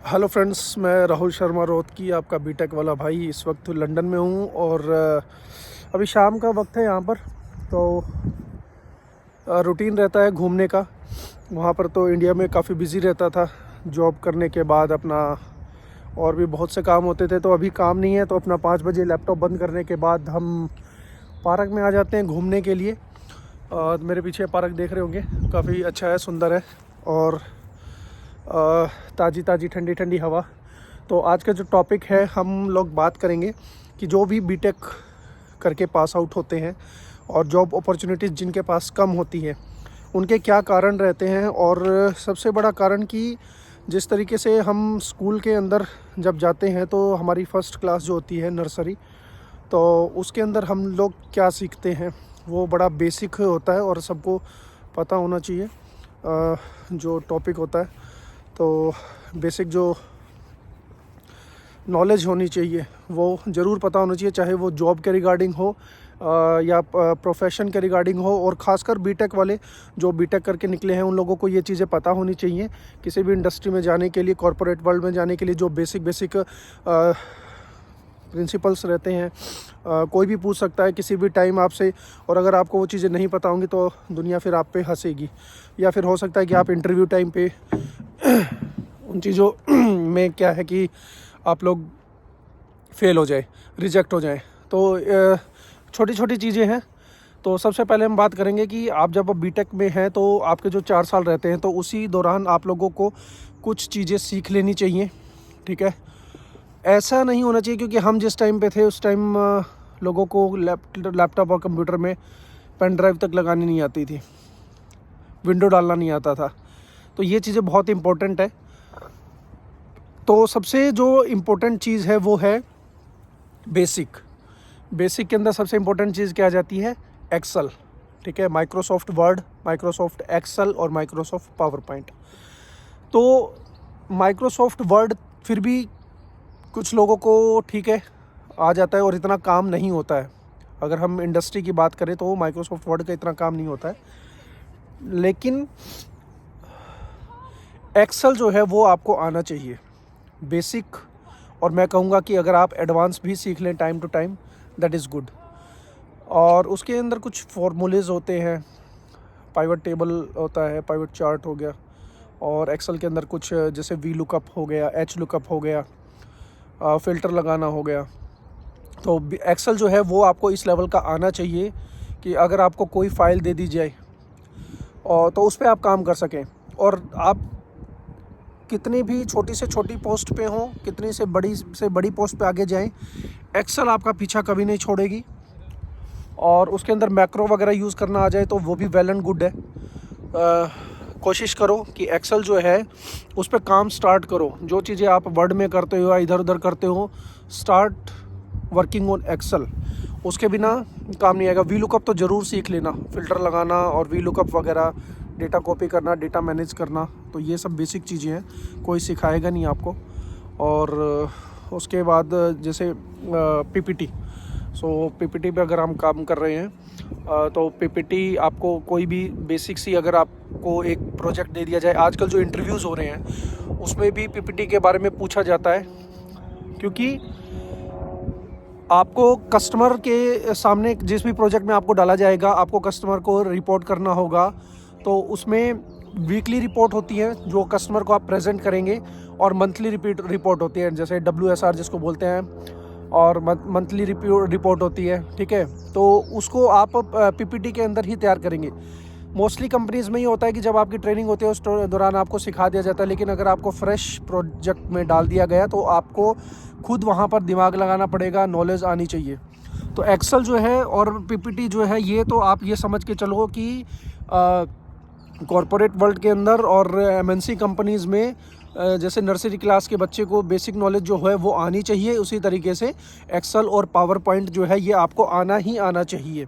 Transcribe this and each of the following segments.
Hello friends, मैं राहुल शर्मा रोहतकी, आपका BTech वाला भाई। इस वक्त लंदन में हूँ और अभी शाम का वक्त है यहाँ पर। तो रूटीन रहता है घूमने का। वहाँ पर तो इंडिया में काफ़ी बिज़ी रहता था, जॉब करने के बाद अपना और भी बहुत से काम होते थे। तो अभी काम नहीं है, तो अपना 5 बजे लैपटॉप बंद करने के बाद हम पार्क में आ जाते हैं घूमने के लिए। मेरे पीछे पार्क देख रहे होंगे, काफ़ी अच्छा है, सुंदर है और ताज़ी ताज़ी ठंडी ठंडी हवा। तो आज का जो टॉपिक है, हम लोग बात करेंगे कि जो भी बीटेक करके पास आउट होते हैं और जॉब अपॉर्चुनिटीज़ जिनके पास कम होती है, उनके क्या कारण रहते हैं। और सबसे बड़ा कारण कि जिस तरीके से हम स्कूल के अंदर जब जाते हैं तो हमारी फ़र्स्ट क्लास जो होती है, नर्सरी, तो उसके अंदर हम लोग क्या सीखते हैं वो बड़ा बेसिक होता है और सबको पता होना चाहिए। जो टॉपिक होता है, तो बेसिक जो नॉलेज होनी चाहिए वो ज़रूर पता होना चाहिए, चाहे वो जॉब के रिगार्डिंग हो या प्रोफेशन के रिगार्डिंग हो। और ख़ासकर बीटेक वाले जो बीटेक करके निकले हैं, उन लोगों को ये चीज़ें पता होनी चाहिए। किसी भी इंडस्ट्री में जाने के लिए, कॉरपोरेट वर्ल्ड में जाने के लिए जो बेसिक प्रिंसिपल्स रहते हैं, कोई भी पूछ सकता है किसी भी टाइम आपसे। और अगर आपको वो चीज़ें नहीं पता होंगी तो दुनिया फिर आप पे हंसेगी, या फिर हो सकता है कि आप इंटरव्यू टाइम पे उन चीज़ों में क्या है कि आप लोग फेल हो जाए, रिजेक्ट हो जाए। तो छोटी छोटी चीज़ें हैं। तो सबसे पहले हम बात करेंगे कि आप जब बीटेक में हैं तो आपके जो 4 साल रहते हैं, तो उसी दौरान आप लोगों को कुछ चीज़ें सीख लेनी चाहिए, ठीक है। ऐसा नहीं होना चाहिए क्योंकि हम जिस टाइम पे थे उस टाइम लोगों को लैपटॉप और कंप्यूटर में पेन ड्राइव तक लगानी नहीं आती थी, विंडो डालना नहीं आता था। तो ये चीज़ें बहुत इम्पोर्टेंट है। तो सबसे जो इम्पोर्टेंट चीज़ है वो है बेसिक। बेसिक के अंदर सबसे इम्पोर्टेंट चीज़ क्या आ जाती है? एक्सेल, ठीक है। माइक्रोसॉफ्ट वर्ड, माइक्रोसॉफ्ट एक्सेल और माइक्रोसॉफ्ट पावर पॉइंट। तो माइक्रोसॉफ्ट वर्ड फिर भी कुछ लोगों को ठीक है आ जाता है और इतना काम नहीं होता है। अगर हम इंडस्ट्री की बात करें तो माइक्रोसॉफ्ट वर्ड का इतना काम नहीं होता है, लेकिन एक्सेल जो है वो आपको आना चाहिए, बेसिक। और मैं कहूँगा कि अगर आप एडवांस भी सीख लें time to time, that is good. और उसके अंदर कुछ फॉर्मूलेज होते हैं, पाइवट टेबल होता है, पाइवट चार्ट हो गया, और एक्सेल के अंदर कुछ जैसे वी लुकअप हो गया, एच लुकअप हो गया, फ़िल्टर लगाना हो गया। तो एक्सेल जो है वो आपको इस लेवल का आना चाहिए कि अगर आपको कोई फ़ाइल दे दी जाए और तो उस पर आप काम कर सकें। और आप कितनी भी छोटी से छोटी पोस्ट पे हों, कितनी से बड़ी पोस्ट पे आगे जाएं, एक्सेल आपका पीछा कभी नहीं छोड़ेगी। और उसके अंदर मैक्रो वगैरह यूज़ करना आ जाए तो वो भी वेल एंड गुड है। कोशिश करो कि एक्सेल जो है उस पर काम स्टार्ट करो। जो चीज़ें आप वर्ड में करते हो या इधर उधर करते हो, स्टार्ट वर्किंग ऑन एक्सेल। उसके बिना काम नहीं आएगा। वी लुकअप तो ज़रूर सीख लेना, फ़िल्टर लगाना और वी लुकअप वगैरह, डेटा कॉपी करना, डेटा मैनेज करना। तो ये सब बेसिक चीज़ें हैं, कोई सिखाएगा नहीं आपको। और उसके बाद जैसे पीपीटी, पीपीटी पे अगर हम काम कर रहे हैं तो पीपीटी आपको कोई भी बेसिक सी, अगर आपको एक प्रोजेक्ट दे दिया जाए, आजकल जो इंटरव्यूज़ हो रहे हैं उसमें भी पीपीटी के बारे में पूछा जाता है, क्योंकि आपको कस्टमर के सामने जिस भी प्रोजेक्ट में आपको डाला जाएगा, आपको कस्टमर को रिपोर्ट करना होगा। तो उसमें वीकली रिपोर्ट होती है जो कस्टमर को आप प्रेजेंट करेंगे, और मंथली रिपोर्ट होती है, जैसे WSR जिसको बोलते हैं, और मंथली रिपोर्ट होती है, ठीक है। तो उसको आप पीपीटी के अंदर ही तैयार करेंगे। मोस्टली कंपनीज़ में ही होता है कि जब आपकी ट्रेनिंग होती है उस दौरान आपको सिखा दिया जाता है, लेकिन अगर आपको फ्रेश प्रोजेक्ट में डाल दिया गया तो आपको खुद वहाँ पर दिमाग लगाना पड़ेगा, नॉलेज आनी चाहिए। तो एक्सेल जो है और पीपीटी जो है, ये तो आप ये समझ के चलो कि कॉरपोरेट वर्ल्ड के अंदर और MNC कंपनीज़ में जैसे नर्सरी क्लास के बच्चे को बेसिक नॉलेज जो है वो आनी चाहिए, उसी तरीके से एक्सेल और पावर पॉइंट जो है ये आपको आना ही आना चाहिए।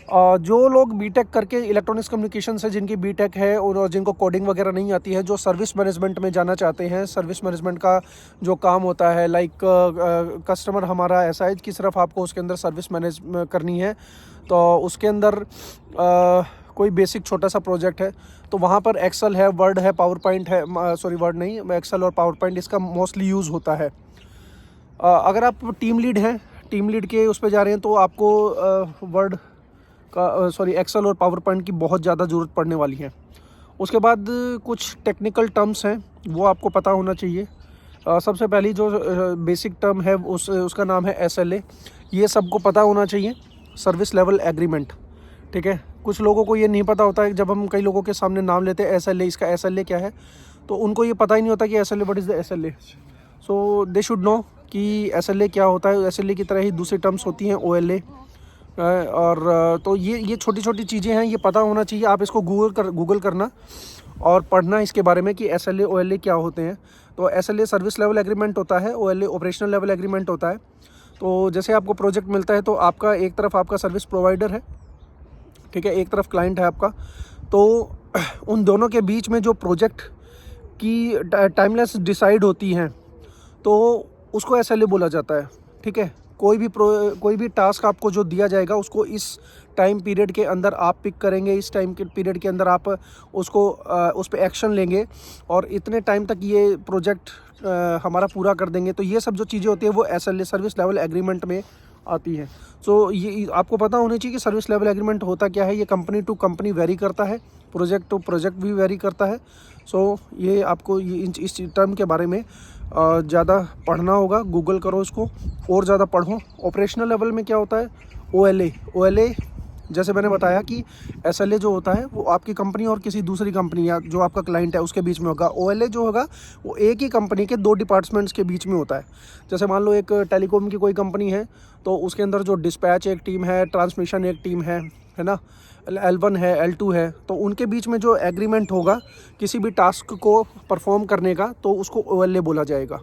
जो लोग बीटेक करके इलेक्ट्रॉनिक्स कम्युनिकेशन से जिनकी बीटेक है और जिनको कोडिंग वगैरह नहीं आती है, जो सर्विस मैनेजमेंट में जाना चाहते हैं, सर्विस मैनेजमेंट का जो काम होता है, लाइक कस्टमर हमारा ऐसा है कि सिर्फ आपको उसके अंदर सर्विस मैनेज करनी है, तो उसके अंदर कोई बेसिक छोटा सा प्रोजेक्ट है तो वहाँ पर एक्सेल है, वर्ड है, पावर पॉइंट है, सॉरी वर्ड नहीं, एक्सेल और पावर पॉइंट इसका मोस्टली यूज़ होता है। अगर आप टीम लीड हैं, टीम लीड के उस पर जा रहे हैं तो आपको वर्ड का सॉरी एक्सेल और पावर पॉइंट की बहुत ज़्यादा ज़रूरत पड़ने वाली है। उसके बाद कुछ टेक्निकल टर्म्स हैं वो आपको पता होना चाहिए। सबसे पहली जो बेसिक टर्म है उसका नाम है SLA। ये सबको पता होना चाहिए, सर्विस लेवल एग्रीमेंट, ठीक है। कुछ लोगों को ये नहीं पता होता है, जब हम कई लोगों के सामने नाम लेते हैं SLA, इसका SLA क्या है, तो उनको ये पता ही नहीं होता कि SLA what is the SLA। So they should know कि SLA क्या होता है। SLA की तरह ही दूसरी टर्म्स होती हैं OLA, और तो ये छोटी छोटी चीज़ें हैं, ये पता होना चाहिए। आप इसको गूगल करना और पढ़ना इसके बारे में कि SLA OLA क्या होते हैं। तो SLA सर्विस लेवल एग्रीमेंट होता है, OLA ऑपरेशनल लेवल एग्रीमेंट होता है। तो जैसे आपको प्रोजेक्ट मिलता है तो आपका एक तरफ आपका सर्विस प्रोवाइडर है, ठीक है, एक तरफ क्लाइंट है आपका। तो उन दोनों के बीच में जो प्रोजेक्ट की टाइमलाइंस डिसाइड होती हैं तो उसको SLA बोला जाता है, ठीक है। कोई भी टास्क आपको जो दिया जाएगा उसको इस टाइम पीरियड के अंदर आप पिक करेंगे, इस टाइम के पीरियड के अंदर आप उसको उस पर एक्शन लेंगे और इतने टाइम तक ये प्रोजेक्ट हमारा पूरा कर देंगे। तो ये सब जो चीज़ें होती है वो SLA सर्विस लेवल एग्रीमेंट में आती हैं। सो ये आपको पता होना चाहिए कि सर्विस लेवल एग्रीमेंट होता क्या है। ये कंपनी टू कंपनी वेरी करता है, प्रोजेक्ट टू प्रोजेक्ट भी वेरी करता है। सो ये आपको इस टर्म के बारे में ज़्यादा पढ़ना होगा, गूगल करो इसको और ज़्यादा पढ़ो। ऑपरेशनल लेवल में क्या होता है, OLA जैसे मैंने बताया कि SLA जो होता है वो आपकी कंपनी और किसी दूसरी कंपनी या जो आपका क्लाइंट है उसके बीच में होगा। OLA जो होगा वो एक ही कंपनी के 2 डिपार्टमेंट्स के बीच में होता है। जैसे मान लो एक टेलीकॉम की कोई कंपनी है तो उसके अंदर जो डिस्पैच एक टीम है, ट्रांसमिशन एक टीम है ना, L1 है, L2 है, तो उनके बीच में जो एग्रीमेंट होगा किसी भी टास्क को परफॉर्म करने का तो उसको OLA बोला जाएगा।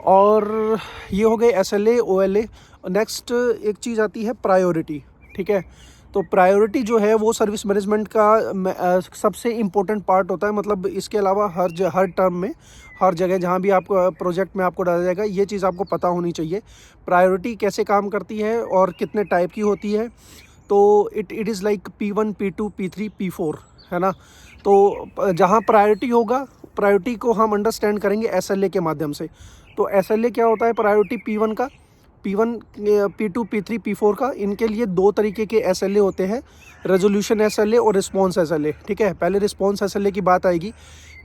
और ये हो गए SLA OLA। नेक्स्ट एक चीज़ आती है प्रायोरिटी, ठीक है। तो प्रायोरिटी जो है वो सर्विस मैनेजमेंट का सबसे इम्पोर्टेंट पार्ट होता है। मतलब इसके अलावा हर टर्म में, हर जगह जहाँ भी आपको प्रोजेक्ट में आपको डाला जाएगा ये चीज़ आपको पता होनी चाहिए। प्रायोरिटी कैसे काम करती है और कितने टाइप की होती है। तो it is like P1 P2 P3 P4, है ना। तो जहाँ प्रायोरिटी होगा, प्रायोरिटी को हम अंडरस्टैंड करेंगे SLA के माध्यम से। तो SLA क्या होता है, प्रायोरिटी P1 का, P1 P2 P3 P4 का, इनके लिए 2 तरीके के SLA होते हैं, रेजोल्यूशन SLA और रिस्पॉन्स SLA, ठीक है। पहले रिस्पॉन्स SLA की बात आएगी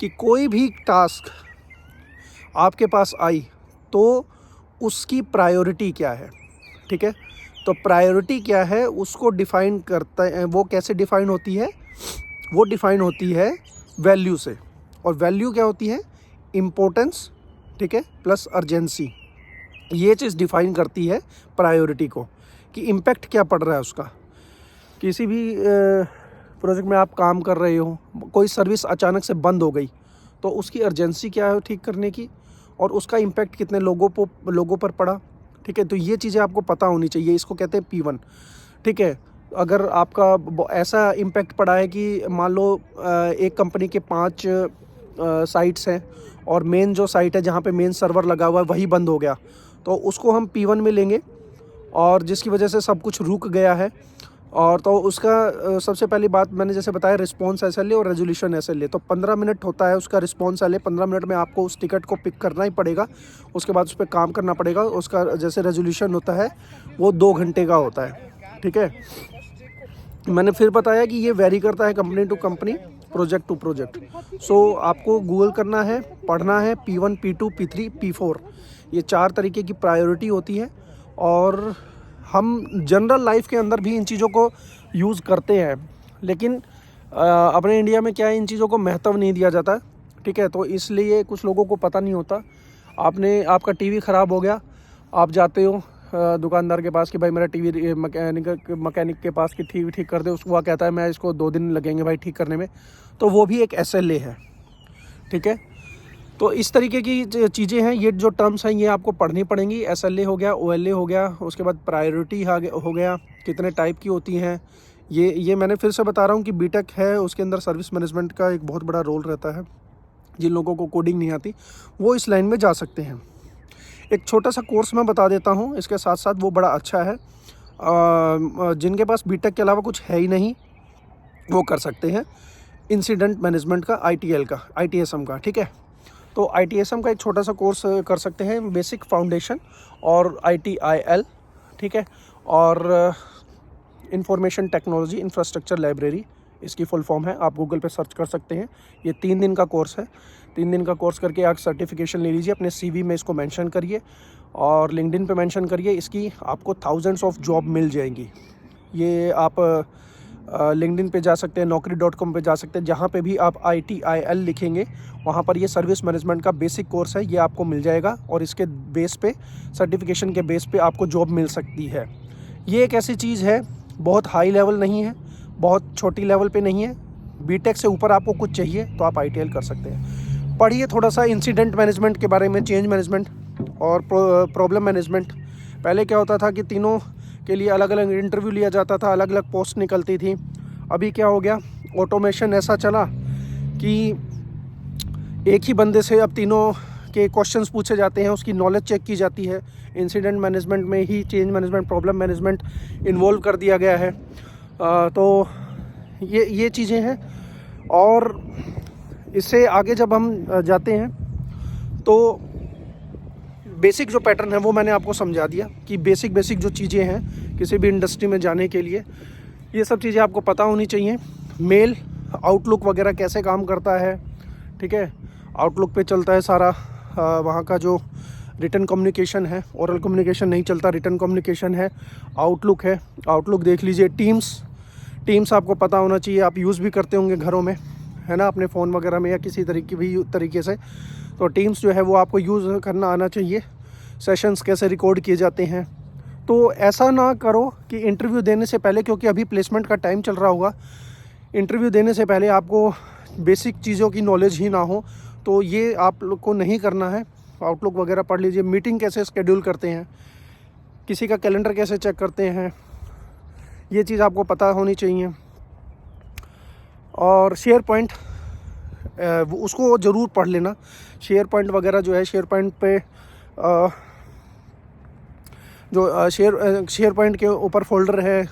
कि कोई भी टास्क आपके पास आई तो उसकी प्रायोरिटी क्या है, ठीक है। तो प्रायोरिटी क्या है उसको डिफ़ाइन करता है। वो कैसे डिफ़ाइन होती है, वो डिफ़ाइन होती है वैल्यू से। और वैल्यू क्या होती है, इम्पोर्टेंस, ठीक है, प्लस अर्जेंसी। ये चीज़ डिफ़ाइन करती है प्रायोरिटी को कि इम्पैक्ट क्या पड़ रहा है उसका। किसी भी प्रोजेक्ट में आप काम कर रहे हो, कोई सर्विस अचानक से बंद हो गई तो उसकी अर्जेंसी क्या है ठीक करने की, और उसका इम्पैक्ट कितने लोगों पर पड़ा, ठीक है। तो ये चीज़ें आपको पता होनी चाहिए, इसको कहते हैं P1, ठीक है। अगर आपका ऐसा इम्पैक्ट पड़ा है कि मान लो एक कंपनी के 5 साइट्स हैं और मेन जो साइट है जहाँ पे मेन सर्वर लगा हुआ है वही बंद हो गया, तो उसको हम P1 में लेंगे, और जिसकी वजह से सब कुछ रुक गया है। और तो उसका सबसे पहली बात मैंने जैसे बताया रिस्पॉन्स SLA और रेजोल्यूशन SLA। तो 15 मिनट होता है उसका रिस्पॉन्स SLA, 15 मिनट में आपको उस टिकट को पिक करना ही पड़ेगा, उसके बाद उस पर काम करना पड़ेगा। उसका जैसे रेजोल्यूशन होता है वो 2 घंटे का होता है, ठीक है। मैंने फिर बताया कि ये वेरी करता है company to company, project to project. So आपको गूगल करना है, पढ़ना है P1 P2 P3 P4, ये 4 तरीके की प्रायोरिटी होती है। और हम जनरल लाइफ के अंदर भी इन चीज़ों को यूज़ करते हैं, लेकिन अपने इंडिया में क्या है, इन चीज़ों को महत्व नहीं दिया जाता, ठीक है। तो इसलिए कुछ लोगों को पता नहीं होता। आपका टीवी ख़राब हो गया, आप जाते हो दुकानदार के पास कि भाई मेरा टीवी मैकेनिक के पास कि ठीक कर दे। उसको वह कहता है मैं इसको 2 दिन लगेंगे भाई ठीक करने में, तो वो भी एक SLA है, ठीक है। तो इस तरीके की चीज़ें हैं, ये जो टर्म्स हैं ये आपको पढ़नी पड़ेंगी। SLA हो गया, OLA हो गया, उसके बाद प्रायोरिटी हो गया, कितने टाइप की होती हैं ये मैंने फिर से बता रहा हूँ कि बीटेक है उसके अंदर सर्विस मैनेजमेंट का एक बहुत बड़ा रोल रहता है। जिन लोगों को कोडिंग नहीं आती वो इस लाइन में जा सकते हैं। एक छोटा सा कोर्स मैं बता देता हूँ इसके साथ साथ, वो बड़ा अच्छा है। जिनके पास बीटेक के अलावा कुछ है ही नहीं वो कर सकते हैं इंसिडेंट मैनेजमेंट का, ITL का, ITSM का, ठीक है। तो ITSM का एक छोटा सा कोर्स कर सकते हैं, बेसिक फाउंडेशन, और ITIL, ठीक है, और इंफॉर्मेशन टेक्नोलॉजी इंफ्रास्ट्रक्चर लाइब्रेरी इसकी फुल फॉर्म है, आप गूगल पे सर्च कर सकते हैं। ये 3 दिन का कोर्स है। 3 दिन का कोर्स करके आप सर्टिफिकेशन ले लीजिए, अपने CV में इसको मेंशन करिए और लिंक्डइन पे मेंशन करिए। इसकी आपको थाउजेंड्स ऑफ जॉब मिल जाएंगी। ये आप लिंक्डइन पे जा सकते हैं, naukri.com पे जा सकते हैं, जहाँ पे भी आप ITIL लिखेंगे वहाँ पर ये सर्विस मैनेजमेंट का बेसिक कोर्स है, ये आपको मिल जाएगा और इसके बेस पे, सर्टिफिकेशन के बेस पे आपको जॉब मिल सकती है। ये एक ऐसी चीज़ है, बहुत हाई लेवल नहीं है, बहुत छोटी लेवल पे नहीं है। बीटेक से ऊपर आपको कुछ चाहिए तो आप ITL कर सकते हैं। पढ़िए थोड़ा सा इंसिडेंट मैनेजमेंट के बारे में, चेंज मैनेजमेंट और प्रॉब्लम मैनेजमेंट। पहले क्या होता था कि तीनों के लिए अलग अलग इंटरव्यू लिया जाता था, अलग अलग पोस्ट निकलती थी। अभी क्या हो गया, ऑटोमेशन ऐसा चला कि एक ही बंदे से अब तीनों के क्वेश्चंस पूछे जाते हैं, उसकी नॉलेज चेक की जाती है। इंसिडेंट मैनेजमेंट में ही change management, problem management involve कर दिया गया है। तो ये चीज़ें हैं। और इससे आगे जब हम जाते हैं तो बेसिक जो पैटर्न है वो मैंने आपको समझा दिया कि बेसिक जो चीज़ें हैं किसी भी इंडस्ट्री में जाने के लिए, ये सब चीज़ें आपको पता होनी चाहिए। मेल, आउटलुक वगैरह कैसे काम करता है, ठीक है, आउटलुक पे चलता है सारा। वहाँ का जो रिटन कम्युनिकेशन है, ओरल कम्युनिकेशन नहीं चलता, रिटन कम्युनिकेशन है, आउटलुक है। आउटलुक देख लीजिए। टीम्स आपको पता होना चाहिए, आप यूज़ भी करते होंगे घरों में, है ना, अपने फ़ोन वगैरह में या किसी तरीके से। तो टीम्स जो है वो आपको यूज़ करना आना चाहिए। सेशंस कैसे रिकॉर्ड किए जाते हैं। तो ऐसा ना करो कि इंटरव्यू देने से पहले, क्योंकि अभी प्लेसमेंट का टाइम चल रहा होगा, इंटरव्यू देने से पहले आपको बेसिक चीज़ों की नॉलेज ही ना हो, तो ये आप लोग को नहीं करना है। आउटलुक वगैरह पढ़ लीजिए। मीटिंग कैसे शेड्यूल करते हैं, किसी का कैलेंडर कैसे चेक करते हैं, ये चीज़ आपको पता होनी चाहिए। और शेयर पॉइंट, उसको ज़रूर पढ़ लेना। शेयर पॉइंट वगैरह जो है, शेयर पॉइंट पे जो शेयर पॉइंट के ऊपर फोल्डर है,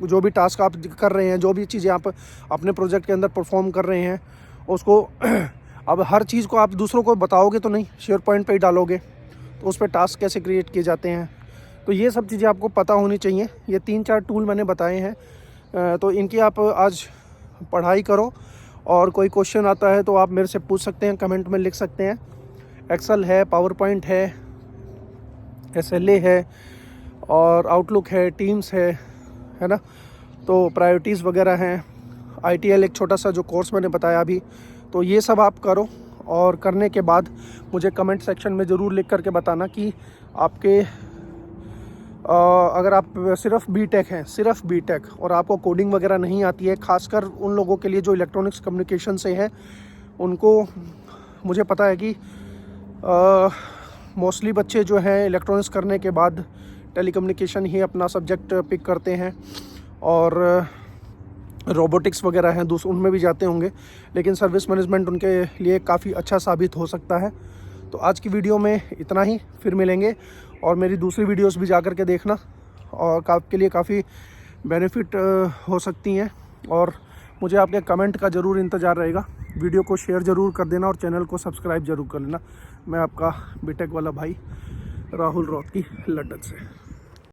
जो भी टास्क आप कर रहे हैं, जो भी चीज़ें आप अपने प्रोजेक्ट के अंदर परफॉर्म कर रहे हैं, उसको अब हर चीज़ को आप दूसरों को बताओगे तो नहीं, शेयर पॉइंट पे ही डालोगे, तो उस पर टास्क कैसे क्रिएट किए जाते हैं। तो ये सब चीज़ें आपको पता होनी चाहिए। ये 3-4 टूल मैंने बताए हैं, तो इनकी आप आज पढ़ाई करो। और कोई क्वेश्चन आता है तो आप मेरे से पूछ सकते हैं, कमेंट में लिख सकते हैं। एक्सेल है, पावर पॉइंट है, SLA है, और आउटलुक है, टीम्स है ना। तो प्रायोरिटीज़ वगैरह हैं, ITL एक छोटा सा जो कोर्स मैंने बताया अभी। तो ये सब आप करो, और करने के बाद मुझे कमेंट सेक्शन में ज़रूर लिख करके बताना कि आपके अगर आप सिर्फ बीटेक और आपको कोडिंग वगैरह नहीं आती है, खासकर उन लोगों के लिए जो इलेक्ट्रॉनिक्स कम्युनिकेशन से हैं, उनको मुझे पता है कि मोस्टली बच्चे जो हैं इलेक्ट्रॉनिक्स करने के बाद टेलीकम्युनिकेशन ही अपना सब्जेक्ट पिक करते हैं, और रोबोटिक्स वगैरह हैं उनमें भी जाते होंगे, लेकिन सर्विस मैनेजमेंट उनके लिए काफ़ी अच्छा साबित हो सकता है। तो आज की वीडियो में इतना ही, फिर मिलेंगे। और मेरी दूसरी वीडियोस भी जा कर के देखना, और आपके लिए काफ़ी बेनिफिट हो सकती हैं। और मुझे आपके कमेंट का ज़रूर इंतज़ार रहेगा। वीडियो को शेयर ज़रूर कर देना और चैनल को सब्सक्राइब ज़रूर कर लेना। मैं आपका बीटेक वाला भाई राहुल रौतकी, लंदन से।